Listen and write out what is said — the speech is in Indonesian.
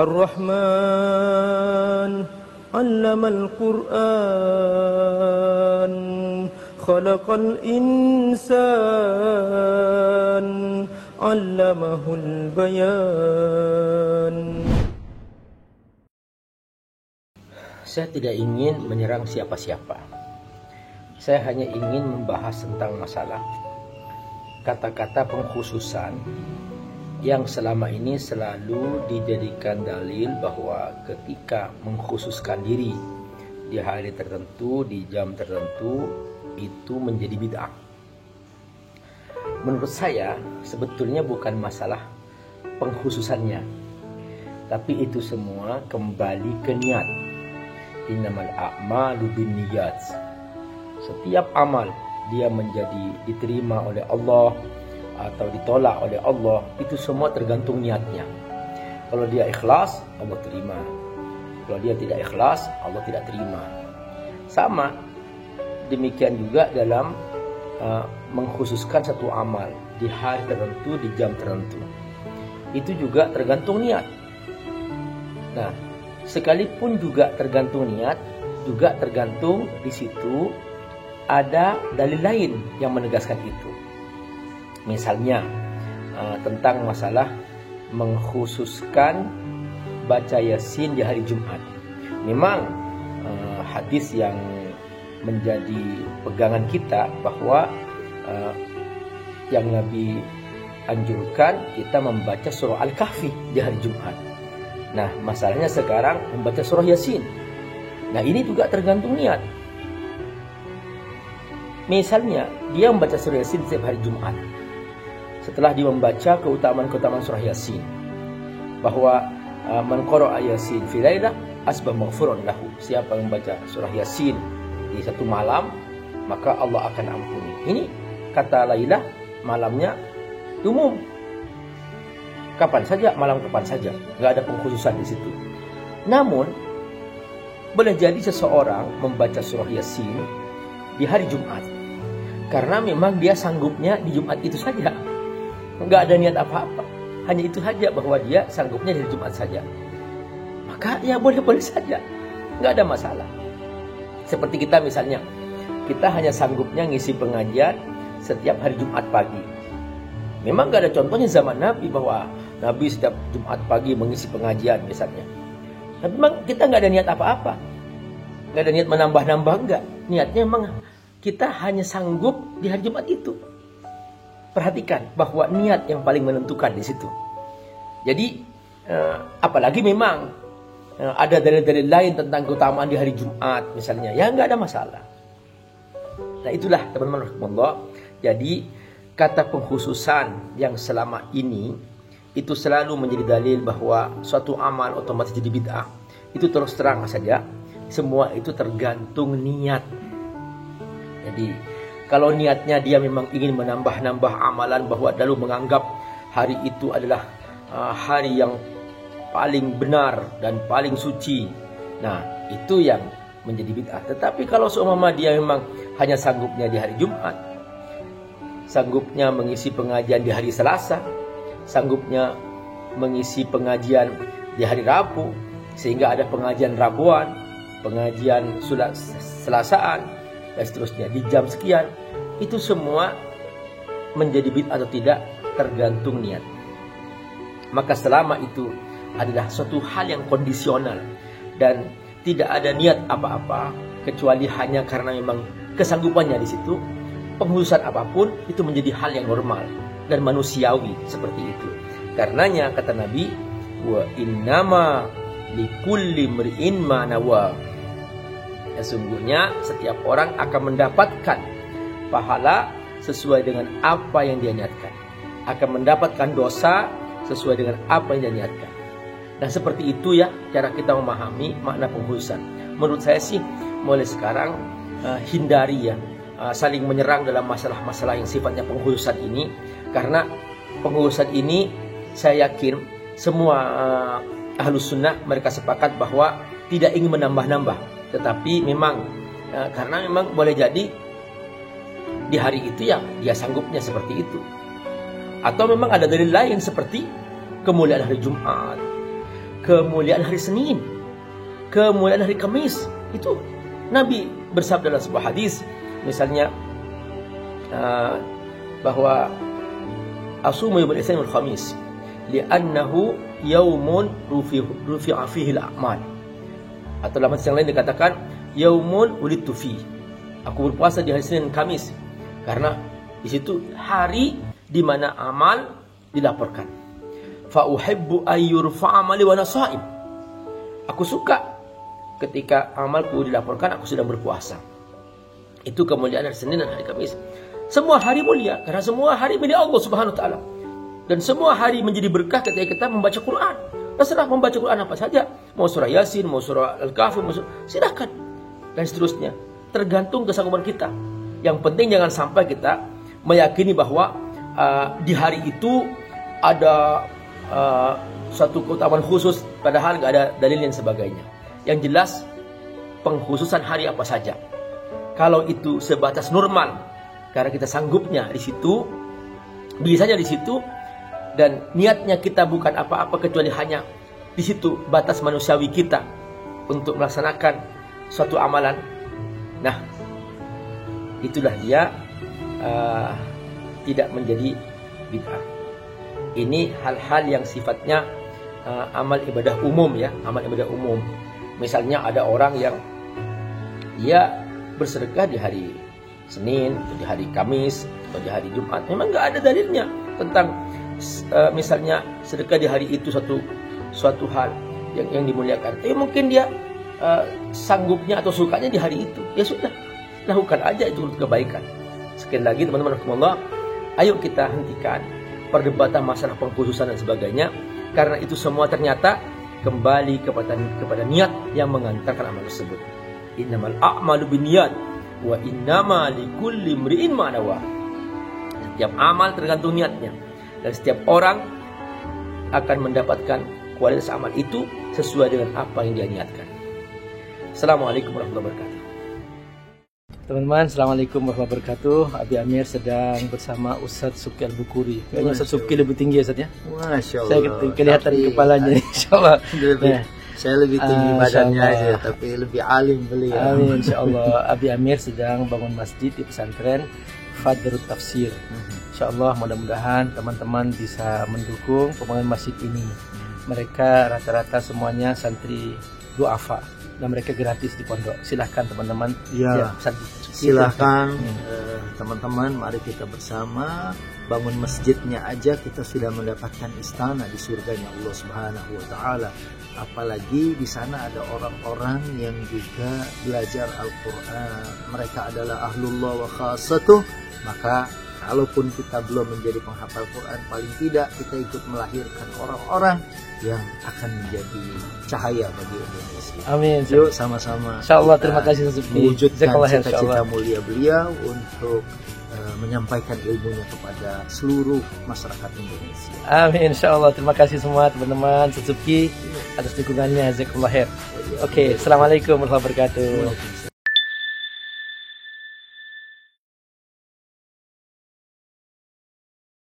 Ar-Rahman 'allamal Qur'an khalaqal insan 'allamahul bayan. Saya tidak ingin menyerang siapa-siapa. Saya hanya ingin membahas tentang masalah kata-kata pengkhususan yang selama ini selalu dijadikan dalil bahwa ketika mengkhususkan diri di hari tertentu, di jam tertentu, itu menjadi bid'ah. Menurut saya sebetulnya bukan masalah pengkhususannya, tapi itu semua kembali ke niat. Innamal a'malu binniyat. Setiap amal dia menjadi diterima oleh Allah atau ditolak oleh Allah, itu semua tergantung niatnya. Kalau dia ikhlas, Allah terima. Kalau dia tidak ikhlas, Allah tidak terima. Sama demikian juga dalam mengkhususkan satu amal di hari tertentu, di jam tertentu. Itu juga tergantung niat. Nah, sekalipun juga tergantung niat, juga tergantung di situ ada dalil lain yang menegaskan itu. Misalnya tentang masalah mengkhususkan baca Yasin di hari Jumat. Memang hadis yang menjadi pegangan kita bahwa yang Nabi anjurkan kita membaca surah Al-Kahfi di hari Jumat. Nah, masalahnya sekarang membaca surah Yasin. Nah, ini juga tergantung niat. Misalnya dia membaca surah Yasin setiap hari Jumat. Setelah dia membaca keutamaan-keutamaan surah Yasin, bahwa man qara'a Yasin fi lailah asbah maghfuran lahu. Siapa yang membaca surah Yasin di satu malam, maka Allah akan ampuni. Ini kata Lailah, malamnya umum. Kapan saja, malam kapan saja, nggak ada pengkhususan di situ. Namun boleh jadi seseorang membaca surah Yasin di hari Jumat karena memang dia sanggupnya di Jumat itu saja, nggak ada niat apa-apa, hanya itu saja bahwa dia sanggupnya di Jumat saja, maka ya boleh-boleh saja, nggak ada masalah. Seperti kita misalnya, kita hanya sanggupnya ngisi pengajian setiap hari Jumat pagi. Memang nggak ada contohnya zaman Nabi bahwa Nabi setiap Jumat pagi mengisi pengajian misalnya. Tapi memang kita nggak ada niat apa-apa, nggak ada niat menambah-nambah, enggak. Niatnya memang kita hanya sanggup di hari Jumat itu. Perhatikan bahwa niat yang paling menentukan di situ. Jadi apalagi memang ada dalil-dalil lain tentang keutamaan di hari Jumat misalnya, ya nggak ada masalah. Nah, itulah teman-teman rahmatullah. Jadi kata pengkhususan yang selama ini itu selalu menjadi dalil bahwa suatu amal otomatis jadi bid'ah. Itu terus terang saja, semua itu tergantung niat. Jadi kalau niatnya dia memang ingin menambah-nambah amalan, bahwa lalu menganggap hari itu adalah hari yang paling benar dan paling suci, nah itu yang menjadi bid'ah. Tetapi kalau seumpama dia memang hanya sanggupnya di hari Jumat, sanggupnya mengisi pengajian di hari Selasa, sanggupnya mengisi pengajian di hari Rabu, sehingga ada pengajian Rabuan, pengajian Selasaan, dan seterusnya di jam sekian, itu semua menjadi bid'ah atau tidak tergantung niat. Maka selama itu adalah suatu hal yang kondisional dan tidak ada niat apa-apa kecuali hanya karena memang kesanggupannya di situ, pengkhususan apapun itu menjadi hal yang normal dan manusiawi seperti itu. Karenanya kata Nabi, wa innama likulli mri'in ma nawa. Sesungguhnya setiap orang akan mendapatkan pahala sesuai dengan apa yang dia niatkan, akan mendapatkan dosa sesuai dengan apa yang dia niatkan. Nah, seperti itu ya cara kita memahami makna pengkhususan. Menurut saya sih mulai sekarang hindari ya saling menyerang dalam masalah-masalah yang sifatnya pengkhususan ini, karena pengkhususan ini saya yakin semua ahlus sunnah mereka sepakat bahwa tidak ingin menambah-nambah, tetapi memang karena memang boleh jadi di hari itu ya dia sanggupnya seperti itu, atau memang ada dalil lain seperti kemuliaan hari Jumat, kemuliaan hari Senin, kemuliaan hari Kamis. Itu Nabi bersabda dalam sebuah hadis, misalnya bahwa asumu yawmal itsnain wal khamis li'annahu yaumun rufi'a fihi al-a'mal. Atau dalam hadis yang lain dikatakan yaumun wulidtu fi. Aku berpuasa di hari Senin dan Kamis karena di situ hari di mana amal dilaporkan. Fa uhibbu ayyurfa'a amali wa ana sha'im. Aku suka ketika amalku dilaporkan aku sedang berpuasa. Itu kemuliaan hari Senin dan hari Kamis. Semua hari mulia karena semua hari milik Allah Subhanahu wa taala. Dan semua hari menjadi berkah ketika kita membaca Quran. Terserah membaca Quran apa saja, mau surah Yasin, mau surah Al-Kahfi, silakan. Dan seterusnya, tergantung kesanggupan kita. Yang penting jangan sampai kita meyakini bahwa di hari itu ada suatu keutamaan khusus padahal nggak ada dalil dan sebagainya. Yang jelas pengkhususan hari apa saja. Kalau itu sebatas normal karena kita sanggupnya di situ, bisanya di situ, dan niatnya kita bukan apa-apa kecuali hanya di situ batas manusiawi kita untuk melaksanakan suatu amalan. Nah, itulah dia tidak menjadi bid'ah. Ini hal-hal yang sifatnya amal ibadah umum ya, amal ibadah umum. Misalnya ada orang yang dia bersedekah di hari Senin, atau di hari Kamis, atau di hari Jumat. Memang nggak ada dalilnya tentang misalnya sedekah di hari itu suatu hal yang dimuliakan. Mungkin dia sanggupnya atau sukanya di hari itu. Ya sudah, lakukan aja itu untuk kebaikan. Sekali lagi teman-teman rahimakumullah, ayo kita hentikan perdebatan masalah pengkhususan dan sebagainya, karena itu semua ternyata kembali kepada niat yang mengantarkan amal tersebut. Innamal a'malu binniyat wa innama likulli imri'in ma nawa. Setiap amal tergantung niatnya, dan setiap orang akan mendapatkan kualitas amal itu sesuai dengan apa yang dia niatkan. Assalamualaikum warahmatullahi wabarakatuh. Teman-teman, assalamualaikum warahmatullahi wabarakatuh. Abi Amir sedang bersama Ustadz Subki Al-Bukuri. Kayaknya Ustadz Subki lebih tinggi ya Ustadz ya. Masya Allah. Saya kelihatan kepalanya, insya Allah. Saya lebih tinggi badannya aja, tapi lebih alim beliau. Amin, insya Allah. Abi Amir sedang bangun masjid di pesantren Fadrut Tafsir. Insya Allah mudah-mudahan teman-teman bisa mendukung pembangunan masjid ini. Mereka rata-rata semuanya santri duafa dan mereka gratis di pondok. Silahkan teman-teman. Ya, silahkan teman-teman, mari kita bersama bangun masjidnya aja kita sudah mendapatkan istana di surganya Allah Subhanahu wa taala. Apalagi di sana ada orang-orang yang juga belajar Al-Qur'an. Mereka adalah ahlullah wa khassatuh. Maka kalaupun kita belum menjadi penghafal Quran, paling tidak kita ikut melahirkan orang-orang yang akan menjadi cahaya bagi Indonesia. Amin. Yuk sama-sama. Insyaallah, terima kasih mewujudkan cita-cita mulia beliau untuk menyampaikan ilmunya kepada seluruh masyarakat Indonesia. Amin, insyaallah. Terima kasih semua teman-teman Subki atas dukungannya. Jazakallahu khair. Oke, assalamualaikum warahmatullahi wabarakatuh.